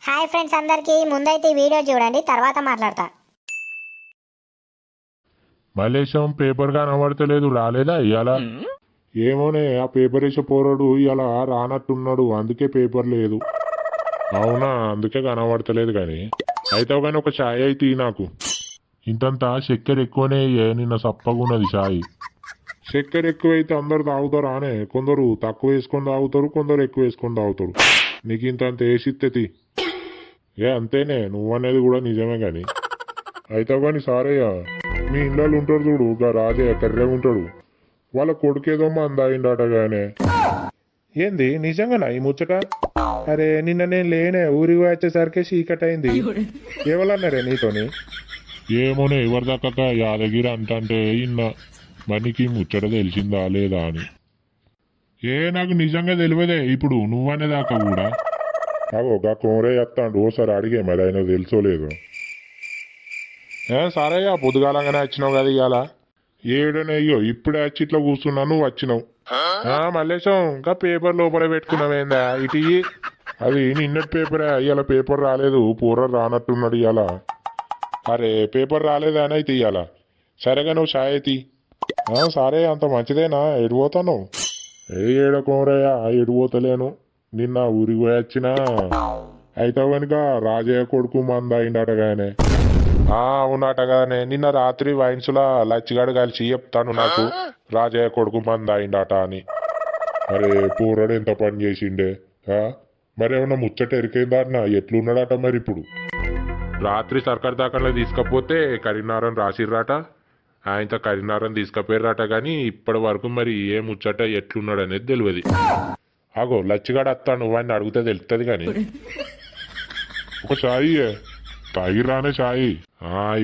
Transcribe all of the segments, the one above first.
Hi friends అందరికీ ముందైతే ఈ వీడియో చూడండి తర్వాత మాట్లాడతా. మలేషం పేపర్ కనబడతలేదు రాలేదా ఇవాళ? ఏమోనే ఆ పేపర్ వేసే పోరాడు ఇవాళ రానట్టున్నాడు, అందుకే పేపర్ లేదు. అవునా, అందుకే కనబడతలేదు. కానీ అయితే కానీ ఒక ఛాయ్ అయితే నాకు ఇంతంతా చక్కెర ఎక్కువనే నిన్న సప్పగున్నది ఛాయ్. చక్కెర ఎక్కువైతే అందరు తాగుతారు అనే, కొందరు తక్కువ వేసుకొని తాగుతారు, కొందరు ఎక్కువ వేసుకొని తాగుతారు. నీకు ఇంతంత వేసిత్తేతి అంతేనే, నువ్వనేది కూడా నిజమే. కానీ అయితే కానీ సారయ్య మీ ఇళ్ళలో ఉంటాడు చూడు, గా రాజయ్య కర్రెగా ఉంటాడు, వాళ్ళ కొడుకేదో మందాయిండట. గానే ఏంది నిజంగానా ఈ ముచ్చట? అరే నిన్న నేను లేనే, ఊరికి వచ్చేసరికి చీకటి అయింది. ఎవరన్నారే నీతోని? ఏమోనే, ఎవరి దాకా యాదగిరి అంటే ఇన్నా. మనకి ముచ్చట తెలిసిందా లేదా అని. నాకు నిజంగా తెలియదే ఇప్పుడు నువ్వనేదాకా కూడా. అవో గా కోరే ఎత్తాడు, ఓసారి అడిగే మరి ఆయన తెలుసోలేదు. సారయ్య పొద్దుగాలంగానే వచ్చినావు కదా ఇవాళ? ఏడనయ్యో ఇప్పుడే వచ్చి ఇట్లా కూర్చున్నా, నువ్వు వచ్చినావు. మల్లేశం ఇంకా పేపర్ లోపల పెట్టుకున్నావేందా ఇటు? అది నిన్నటి పేపరే, ఇవాళ పేపర్ రాలేదు, పూర రానట్టున్నాడు ఇవాళ. అరే పేపర్ రాలేదా అని అయితే ఇవాళ. సరేగా నువ్వు ఛాయ్ అయితే. సరే అంత మంచిదేనా? ఎడిపోతాను? ఏడకోరయ్యా ఎడిపోతలేను. నిన్న ఊరికి పోయి వచ్చినా. అయితే కనుక రాజయ్య కొడుకు మందాయిండటగానే. అవునటగానే, నిన్న రాత్రి వైన్స్లా లచ్చిగాడు కలిసి చెప్తాను నాకు రాజయ్య కొడుకు మందాయిండట అని. అరే పూరడు ఎంత పని చేసిండే. మరి ఏమన్నా ముచ్చట ఎరికైందా ఎట్లున్నాడట మరి ఇప్పుడు? రాత్రి సర్కార్ దాకా తీసుకపోతే కరీంనగర్ రాసిర్రాట, ఆయనతో కరీంనగర్ తీసుకుపోయారట. కానీ ఇప్పటి వరకు మరి ఏ ముచ్చట ఎట్లున్నాడు అనేది తెలియదు. ఆగో లచ్చిగాడు వస్తాను, వాడిని అడిగితే తెలుస్తుంది. కానీ ఒక ఛాయ్ తాగిరానే ఛాయ్.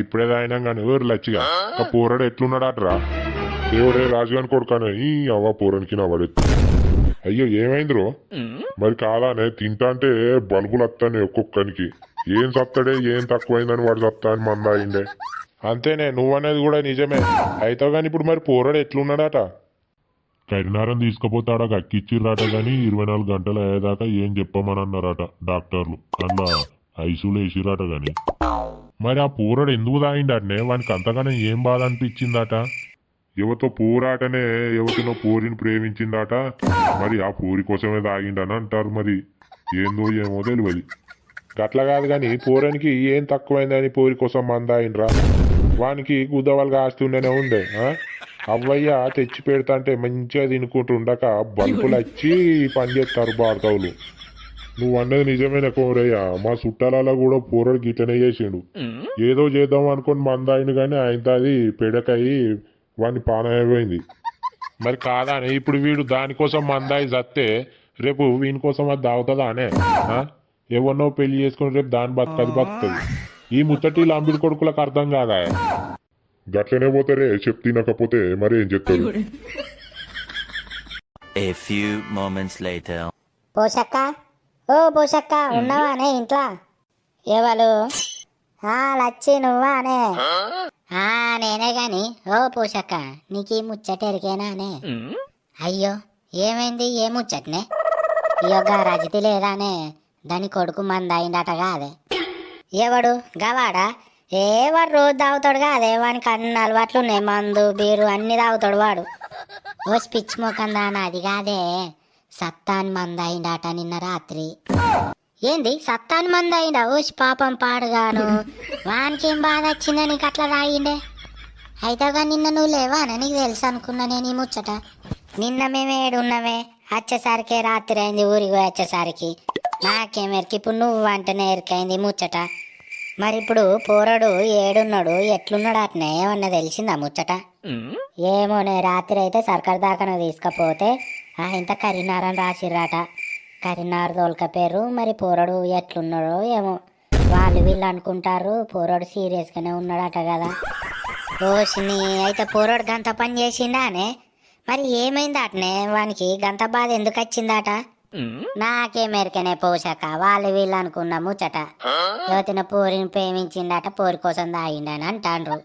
ఇప్పుడే తాగినాం. కానీ ఎవరు లచ్చిగా ఆ పూరడు ఎట్లున్నాడట్రా? దేవుడే రాజుగాని కొడుకానే ఈ అవ్వ పూరనికి నా పడేది. అయ్యో ఏమైందిరో? మరి కాలానే తింటా అంటే బల్బులు వస్తానే ఒక్కొక్కనికి. ఏం సత్తాడే, ఏం తక్కువైందని వాడు సత్తా అని మందాయిండే. అంతేనే, నువ్వనేది కూడా నిజమే. అయితే కానీ ఇప్పుడు మరి పూరడు ఎట్లున్నాడట? కరీంనగర్ తీసుకుపోతాడా కక్కిచ్చిర్రాట. కానీ 24 గంటలు అయ్యేదాకా ఏం చెప్పమని అన్నారట డాక్టర్లు. అలా ఐసీయూలో వేసిర్రాట. కానీ మరి ఆ పూరడు ఎందుకు తాగిండటనే? వానికి అంతగానే ఏం బాధ అనిపించిందట? యువతో పూరాటనే, యువతిలో పూరిని ప్రేమించిందట. మరి ఆ పూరి కోసమే తాగిండని అంటారు. మరి ఏందో ఏమో తెలియదు. గట్ల కాదు కానీ పూరానికి ఏం తక్కువైందని పూరి కోసం మందాయిండ్రా? వానికి గుద్దవాళ్ళగా ఆస్తి ఉండనే ఉండే. అవ్వయ్య తెచ్చి పెడతా అంటే మంచిగా తినుకుంటుండక బల్బులు వచ్చి పని చేస్తారు బాడతవులు. నువ్వు అన్నది నిజమైన కోరయ్య. మా చుట్టాలలో కూడా పూరడు గిట్లనే చేసిండు. ఏదో చేద్దాం అనుకుని మందాయిండు కానీ ఆయనతో అది పెడకయి వాడిని పానమైపోయింది. మరి కాదానే ఇప్పుడు వీడు దానికోసం మందాయి చస్తే రేపు వీని కోసం అది దాగుతుందా అనే? ఎవరినో పెళ్లి చేసుకుని రేపు దాని బతుకది బతుకుతుంది. ఈ ముచ్చటి లంబిడి కొడుకులకు అర్థం కాదా? గట్లనే పోతారే చెప్తినకపోతే మరి ఏం చెప్తారు? A few moments later. పోషక్క, ఓ పోషక్క ఉన్నావానే ఇంట్లో? ఎవరు? లచ్చి నువ్వానే? నేనే గాని. ఓ పోషక్క, నీకు ఈ ముచ్చట ఎరికేనా అనే? అయ్యో ఏమైంది? ఏ ముచ్చటనే? ఇయొక్క రజతి లేదానే, దాని కొడుకు మందాయిండటగా. అదే ఎవడు గవాడా? వాడు రోజు తాగుతాడు కాదే, వానికి అన్ని అలవాట్లు ఉన్నాయి, మందు బీరు అన్ని తాగుతాడు వాడు. ఓ పిచ్చి మొఖం దాన, అది కాదే సత్తాన్ మందాయిండట నిన్న రాత్రి. ఏంది సత్తాన్ మందాయిండా? ఓసి పాపం పాడుగాను, వానికేం బాధ వచ్చిందా నీకు అట్లా తాగిండే? అయితేగా నిన్న నువ్వు లేవానే, నీకు తెలుసు అనుకున్నా నేను ఈ ముచ్చట. నిన్న మేము ఏడున్నామే, వచ్చేసరికి రాత్రి అయింది, ఊరికి వచ్చేసరికి నాకేమెరికి. ఇప్పుడు నువ్వు అంటేనే ఎరికైంది ముచ్చట. మరి ఇప్పుడు పోరడు ఏడున్నాడు, ఎట్లున్నాడు అట్నే ఏమన్నా తెలిసిందా ముచ్చట? ఏమోనే, రాత్రి అయితే సర్కార్ దాకా తీసుకపోతే ఇంత కరీంనగర్ రాసిర్రాట. కరీంనగర్ తోలుకపోయారు. మరి పోరడు ఎట్లున్నాడో ఏమో, వాళ్ళు వీళ్ళు అనుకుంటారు పోరడు సీరియస్గానే ఉన్నాడట కదా. ఓసిని, అయితే పోరడు గంత పని చేసిండానే? మరి ఏమైంది అటనే? వానికి గంత బాధ ఎందుకు వచ్చిందట? నాకేమెరికనే పోషక, వాళ్ళు వీళ్ళు అనుకున్న ముచ్చట. యువతిన పూరిని ప్రేమించిండట, పూరి కోసం తాగిండని అంటాండ్రు.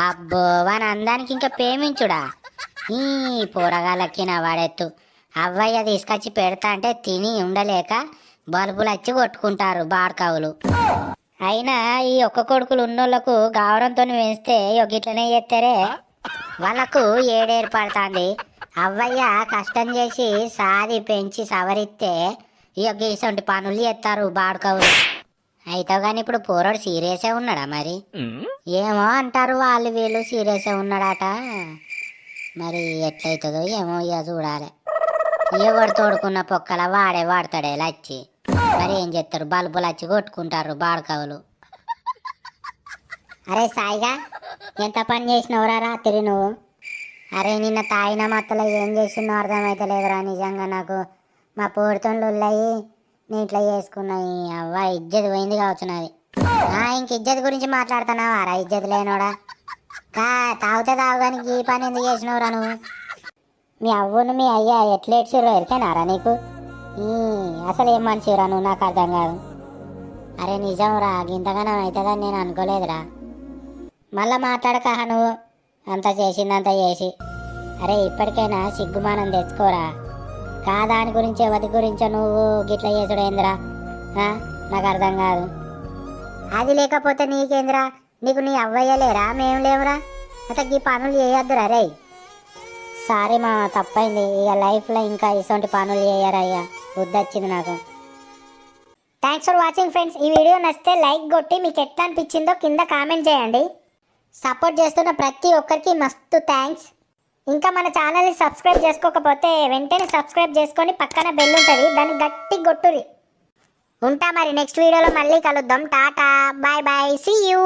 అబ్బో, వాని అందానికి ఇంకా ప్రేమించుడా? ఈ పోరగాళ్ళకి నా వాడెత్తు. అవ్వయ్య తీసుకొచ్చి పెడతా అంటే తిని ఉండలేక బల్బులు వచ్చి కొట్టుకుంటారు బాడకావులు. అయినా ఈ ఒక్క కొడుకులు ఉన్నోళ్లకు గౌరవంతో వేస్తే గిట్లనే చేస్తారే. వాళ్ళకు ఏడేరు పడుతుంది. అవ్వయ్య కష్టం చేసి సాది పెంచి సవరిస్తే ఇసొంటి పనులు చేస్తారు బాడకావులు. అయితే కానీ ఇప్పుడు పోరాడు సీరియసే ఉన్నాడా మరి? ఏమో అంటారు వాళ్ళు వీళ్ళు సీరియసే ఉన్నాడట. మరి ఎట్లయితుందో ఏమో ఇక చూడాలి. ఎవడు తోడుకున్న పొక్కల వాడే వాడతాడే లచ్చి. మరి ఏం చేస్తారు, బల్బులు వచ్చి కొట్టుకుంటారు బాడకావులు. అరే సాయిగా, ఎంత పని చేసినవురా రాత్రి నువ్వు? అరే నిన్న తాయిన మత్తలో ఏం చేసినో అర్థమైతలేదురా నిజంగా నాకు. మా పోరుతో లొల్లయి నేను ఇట్లా చేసుకున్నాయి. అవ్వ ఇజ్జత్ పోయింది కావచ్చు నాది. ఇంక ఇజ్జత్ గురించి మాట్లాడుతున్నావా రా ఇజ్జత్ లేనోడా? తాగితే తాగుగానికి ఈ పని ఎందుకు చేసినవురా నువ్వు? మీ అవ్వను మీ అయ్యా ఎట్లేడ్చిర్రో ఎరికేనారా నీకు? అసలు ఏం మనిషిరా నువ్వు, నాకు అర్థం కాదు. అరే నిజం రా, ఇంతగానో అవుతుందని నేను అనుకోలేదురా. మళ్ళా మాట్లాడక నువ్వు అంత చేసిందంతా చేసి. అరే ఇప్పటికైనా సిగ్గుమానం తెచ్చుకోరా. దాని గురించి ఎవరి గురించో నువ్వు గిట్ల చేసుడేంద్రా? నాకు అర్థం కాదు. అది లేకపోతే నీకేంద్రా? నీకు నీ అవ్వయ్యలేరా, మేం లేవురా? అసలు ఈ పనులు చేయొద్దురా రే. సారీ మా తప్పైంది. ఇక లైఫ్లో ఇంకా ఇటువంటి పనులు చేయరయ్యా, బుద్ధి వచ్చింది నాకు. Thanks for watching friends. ఈ వీడియో నచ్చితే లైక్ కొట్టి మీకు ఎట్లా అనిపించిందో కింద కామెంట్ చేయండి. సపోర్ట్ చేస్తున్న ప్రతి ఒక్కరికి మస్తు థ్యాంక్స్. ఇంకా మన ఛానల్ని సబ్స్క్రైబ్ చేసుకోకపోతే వెంటనే సబ్స్క్రైబ్ చేసుకొని పక్కన బెల్ ఉంటుంది, దాన్ని గట్టి కొట్టురి. ఉంటా మరి, నెక్స్ట్ వీడియోలో మళ్ళీ కలుద్దాం. Tata, bye bye, see you.